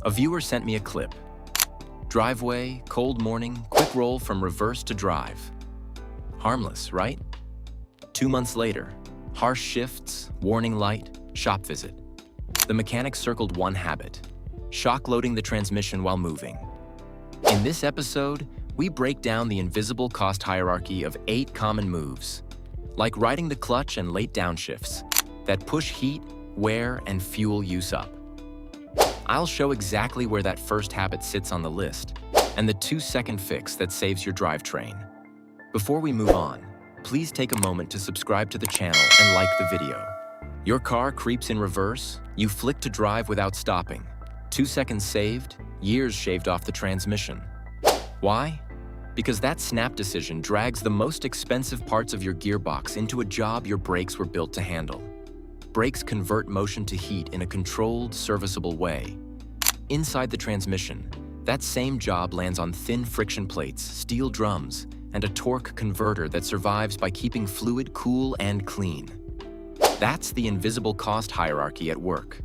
A viewer sent me a clip. Driveway, cold morning, quick roll from reverse to drive. Harmless, right? 2 months later, harsh shifts, warning light, shop visit. The mechanic circled one habit: shock loading the transmission while moving. In this episode, we break down the invisible cost hierarchy of 8 common moves, like riding the clutch and late downshifts, that push heat, wear, and fuel use up. I'll show exactly where that first habit sits on the list, and the 2-second fix that saves your drivetrain. Before we move on, please take a moment to subscribe to the channel and like the video. Your car creeps in reverse, you flick to drive without stopping. 2 seconds saved, years shaved off the transmission. Why? Because that snap decision drags the most expensive parts of your gearbox into a job your brakes were built to handle. Brakes convert motion to heat in a controlled, serviceable way. Inside the transmission, that same job lands on thin friction plates, steel drums, and a torque converter that survives by keeping fluid cool and clean. That's the invisible cost hierarchy at work.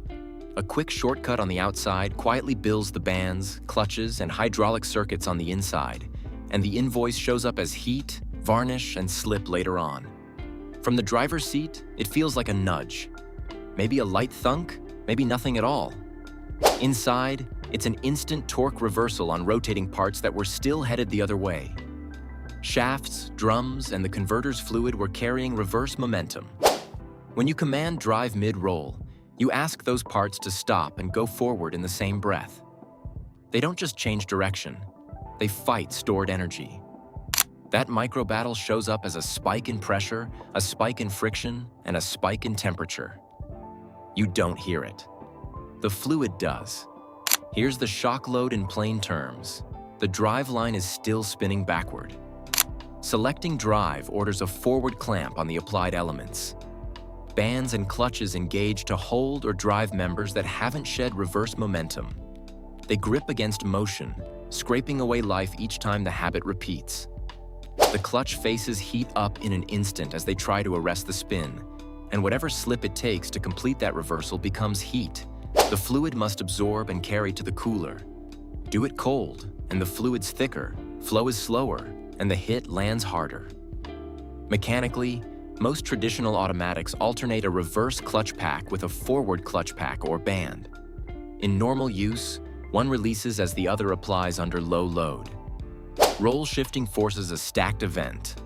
A quick shortcut on the outside quietly bills the bands, clutches, and hydraulic circuits on the inside, and the invoice shows up as heat, varnish, and slip later on. From the driver's seat, it feels like a nudge. Maybe a light thunk, maybe nothing at all. Inside, it's an instant torque reversal on rotating parts that were still headed the other way. Shafts, drums, and the converter's fluid were carrying reverse momentum. When you command drive mid-roll, you ask those parts to stop and go forward in the same breath. They don't just change direction, they fight stored energy. That micro-battle shows up as a spike in pressure, a spike in friction, and a spike in temperature. You don't hear it. The fluid does. Here's the shock load in plain terms. The drive line is still spinning backward. Selecting drive orders a forward clamp on the applied elements. Bands and clutches engage to hold or drive members that haven't shed reverse momentum. They grip against motion, scraping away life each time the habit repeats. The clutch faces heat up in an instant as they try to arrest the spin, and whatever slip it takes to complete that reversal becomes heat. The fluid must absorb and carry to the cooler. Do it cold, and the fluid's thicker, flow is slower, and the hit lands harder. Mechanically, most traditional automatics alternate a reverse clutch pack with a forward clutch pack or band. In normal use, one releases as the other applies under low load. Roll shifting forces a stacked event.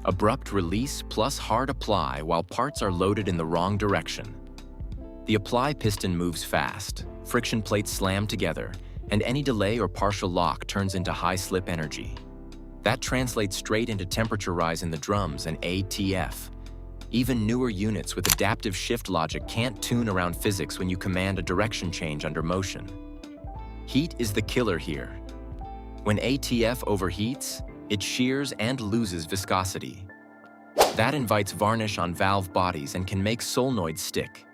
Abrupt release plus hard apply while parts are loaded in the wrong direction. The apply piston moves fast, friction plates slam together, and any delay or partial lock turns into high slip energy. That translates straight into temperature rise in the drums and ATF. Even newer units with adaptive shift logic can't tune around physics when you command a direction change under motion. Heat is the killer here. When ATF overheats, it shears and loses viscosity. That invites varnish on valve bodies and can make solenoids stick.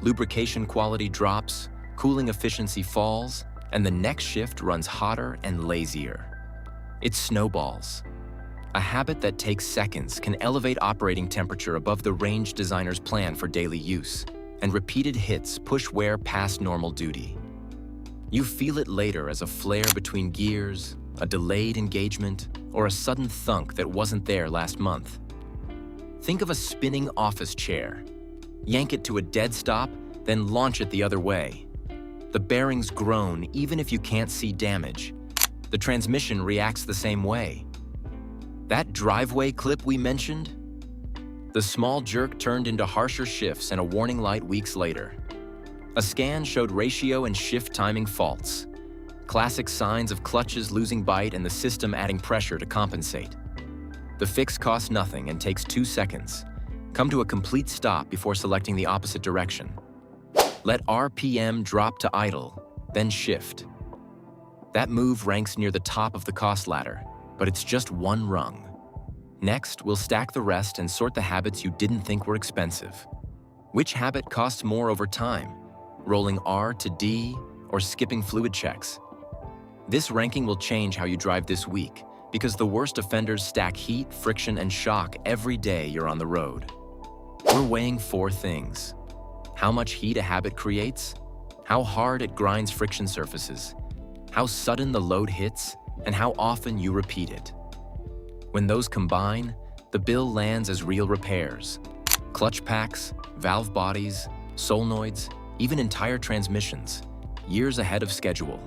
Lubrication quality drops, cooling efficiency falls, and the next shift runs hotter and lazier. It snowballs. A habit that takes seconds can elevate operating temperature above the range designer's plan for daily use, and repeated hits push wear past normal duty. You feel it later as a flare between gears, a delayed engagement, or a sudden thunk that wasn't there last month. Think of a spinning office chair. Yank it to a dead stop, then launch it the other way. The bearings groan even if you can't see damage. The transmission reacts the same way. That driveway clip we mentioned? The small jerk turned into harsher shifts and a warning light weeks later. A scan showed ratio and shift timing faults. Classic signs of clutches losing bite and the system adding pressure to compensate. The fix costs nothing and takes 2 seconds. Come to a complete stop before selecting the opposite direction. Let RPM drop to idle, then shift. That move ranks near the top of the cost ladder, but it's just one rung. Next, we'll stack the rest and sort the habits you didn't think were expensive. Which habit costs more over time? Rolling R to D or skipping fluid checks? This ranking will change how you drive this week because the worst offenders stack heat, friction, and shock every day you're on the road. We're weighing 4 things: how much heat a habit creates, how hard it grinds friction surfaces, how sudden the load hits, and how often you repeat it. When those combine, the bill lands as real repairs. Clutch packs, valve bodies, solenoids, even entire transmissions, years ahead of schedule.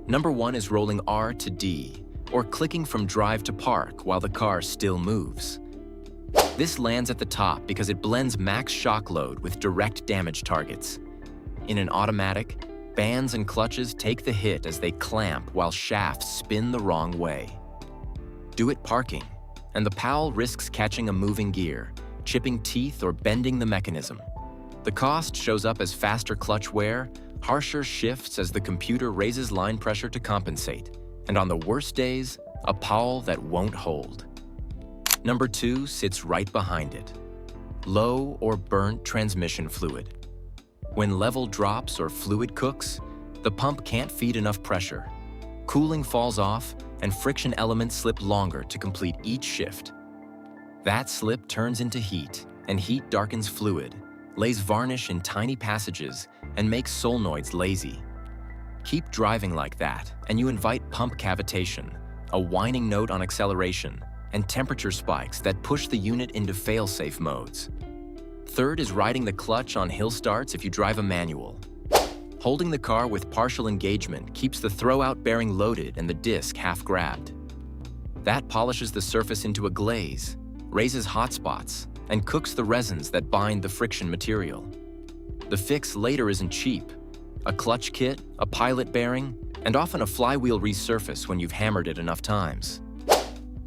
Number 1 is rolling R to D, or clicking from drive to park while the car still moves. This lands at the top because it blends max shock load with direct damage targets. In an automatic, bands and clutches take the hit as they clamp while shafts spin the wrong way. Do it parking, and the Powell risks catching a moving gear, chipping teeth, or bending the mechanism. The cost shows up as faster clutch wear, harsher shifts as the computer raises line pressure to compensate, and on the worst days, a Powell that won't hold. Number 2 sits right behind it. Low or burnt transmission fluid. When level drops or fluid cooks, the pump can't feed enough pressure. Cooling falls off, and friction elements slip longer to complete each shift. That slip turns into heat, and heat darkens fluid, lays varnish in tiny passages, and makes solenoids lazy. Keep driving like that, and you invite pump cavitation, a whining note on acceleration, and temperature spikes that push the unit into fail-safe modes. Third is riding the clutch on hill starts if you drive a manual. Holding the car with partial engagement keeps the throwout bearing loaded and the disc half grabbed. That polishes the surface into a glaze, raises hot spots, and cooks the resins that bind the friction material. The fix later isn't cheap. A clutch kit, a pilot bearing, and often a flywheel resurface when you've hammered it enough times.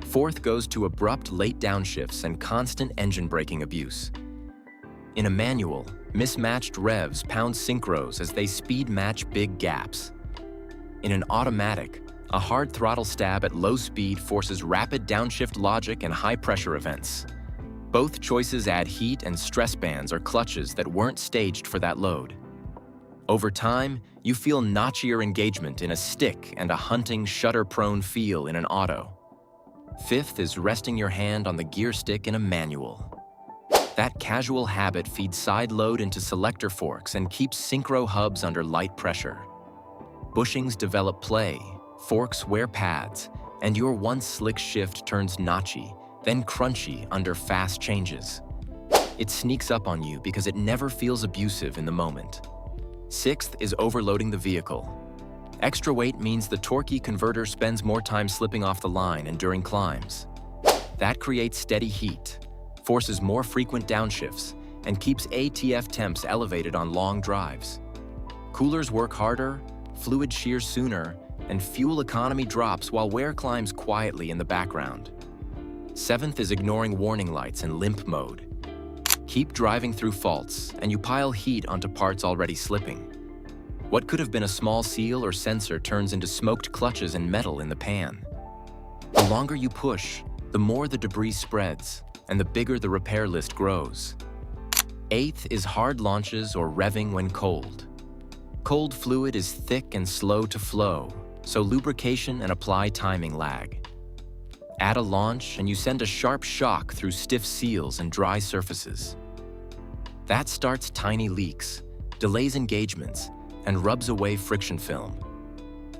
Fourth goes to abrupt late downshifts and constant engine braking abuse. In a manual, mismatched revs pound synchros as they speed match big gaps. In an automatic, a hard throttle stab at low speed forces rapid downshift logic and high-pressure events. Both choices add heat and stress bands or clutches that weren't staged for that load. Over time, you feel notchier engagement in a stick and a hunting, shutter-prone feel in an auto. Fifth is resting your hand on the gear stick in a manual. That casual habit feeds side load into selector forks and keeps synchro hubs under light pressure. Bushings develop play, forks wear pads, and your once slick shift turns notchy, then crunchy under fast changes. It sneaks up on you because it never feels abusive in the moment. Sixth is overloading the vehicle. Extra weight means the torquey converter spends more time slipping off the line and during climbs. That creates steady heat, forces more frequent downshifts, and keeps ATF temps elevated on long drives. Coolers work harder, fluid shears sooner, and fuel economy drops while wear climbs quietly in the background. Seventh is ignoring warning lights and limp mode. Keep driving through faults, and you pile heat onto parts already slipping. What could have been a small seal or sensor turns into smoked clutches and metal in the pan. The longer you push, the more the debris spreads, and the bigger the repair list grows. Eighth is hard launches or revving when cold. Cold fluid is thick and slow to flow, so lubrication and apply timing lag. Add a launch and you send a sharp shock through stiff seals and dry surfaces. That starts tiny leaks, delays engagements, and rubs away friction film.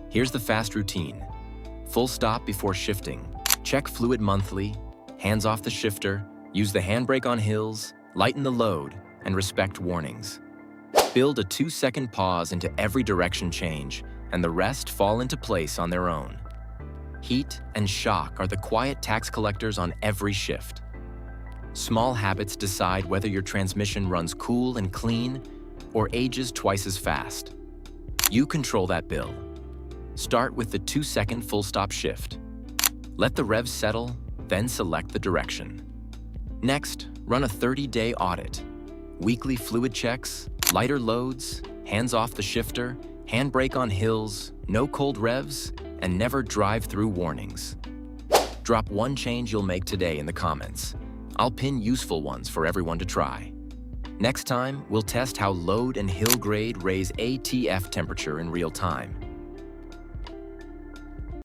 Here's the fast routine. Full stop before shifting. Check fluid monthly, hands off the shifter, use the handbrake on hills, lighten the load, and respect warnings. Build a 2-second pause into every direction change, and the rest fall into place on their own. Heat and shock are the quiet tax collectors on every shift. Small habits decide whether your transmission runs cool and clean or ages twice as fast. You control that bill. Start with the 2-second full-stop shift. Let the revs settle, then select the direction. Next, run a 30-day audit. Weekly fluid checks, lighter loads, hands off the shifter, handbrake on hills, no cold revs, and never drive through warnings. Drop one change you'll make today in the comments. I'll pin useful ones for everyone to try. Next time, we'll test how load and hill grade raise ATF temperature in real time.